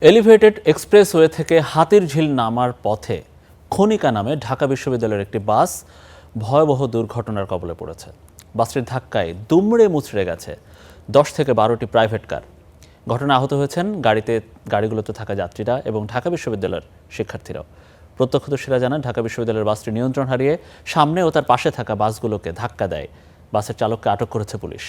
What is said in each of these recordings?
Elevated expressway থেকে হাতিরঝিল নামার পথে খনিকা নামে ঢাকা বিশ্ববিদ্যালয়ের একটি বাস ভয়াবহ দুর্ঘটনার কবলে পড়েছে। বাসটির ধাক্কায় দুমড়ে মুচড়ে গেছে 10 থেকে 12টি প্রাইভেট কার। ঘটনায় আহত হয়েছেন গাড়িগুলোতে থাকা যাত্রীরা এবং ঢাকা বিশ্ববিদ্যালয়ের শিক্ষার্থীরাও। প্রত্যক্ষদর্শীরা জানান, ঢাকা বিশ্ববিদ্যালয়ের বাসটি নিয়ন্ত্রণ হারিয়ে সামনে ও তার পাশে থাকা বাসগুলোকে ধাক্কা দেয়। বাসের চালককে আটক করেছে পুলিশ।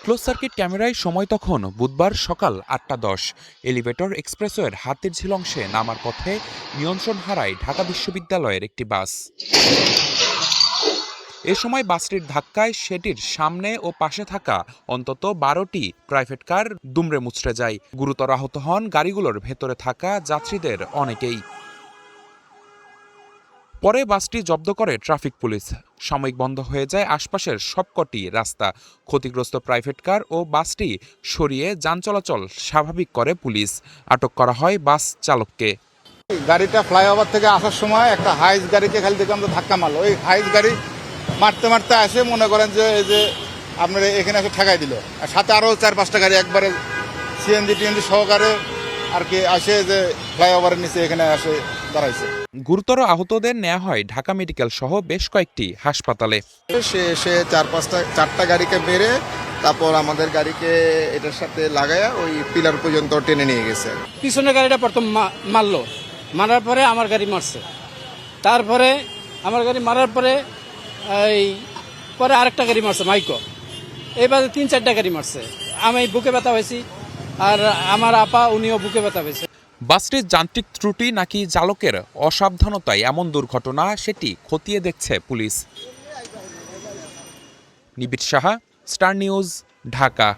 ক্লোজ সার্কিট ক্যামেরায় সময় তখন বুধবার সকাল 8:10। এলিভেটর এক্সপ্রেসওয়ের হাতিরঝিল অংশে নামার পথে নিয়ন্ত্রণ হারায় ঢাকা বিশ্ববিদ্যালয়ের একটি বাস। এ সময় বাসটির ধাক্কায় সেটির সামনে ও পাশে থাকা অন্তত 12টি প্রাইভেট কার দুমড়ে মুচড়ে যায়। গুরুতর আহত হন গাড়িগুলোর ভেতরে থাকা যাত্রীদের অনেকেই। পরে বাসটি জব্দ করে ট্রাফিক পুলিশ। সাময়িক বন্ধ হয়ে যায় আশপাশের সবকটি রাস্তা। ক্ষতিগ্রস্ত প্রাইভেট কার ও বাসটি সরিয়ে যান চলাচল স্বাভাবিক করে পুলিশ। আটক করা হয় বাস চালককে। গাড়িটা ফ্লাইওভার থেকে আসার সময় একটা হাইস গাড়িকে খালি দেখলাম তো ধাক্কা মারলো। ওই হাইস গাড়ি মারতে মারতে আসে মনে করেন যে এই যে আপনার এখানে এসে ঠেকাই দিল। আর সাথে আরও 4-5টা গাড়ি একবারে সিএনজি টিএনজি সহকারে আর কি আসে যে ফ্লাইওভারের নিচে এখানে আসে দাঁড়াইছে। গুরুতর আহতদের নেওয়া হয় ঢাকা মেডিকেল সহ বেশ কয়েকটি হাসপাতালে। সে 4-5টা গাড়িকে মেরে তারপর আমাদের গাড়িকে এটার সাথে লাগায়া ওই পিলার পর্যন্ত টেনে নিয়ে গেছে। পিছনের গাড়িটা প্রথম মারলো, মারার পরে আমার গাড়ি মারছে। তারপরে আমার গাড়ি মারার পরে এই পরে আরেকটা গাড়ি মারছে মাইকো। এইবারে 3-4টা গাড়ি মারছে। আমি বুকে ব্যথা হয়েছি আর আমার আপা উনিও বুকে ব্যথা হয়েছে। বাসটির যান্ত্রিক ত্রুটি নাকি চালকের অসাবধানতায় এমন দুর্ঘটনা সেটি খতিয়ে দেখছে পুলিশ। নিবিড় সাহা, স্টার নিউজ, ঢাকা।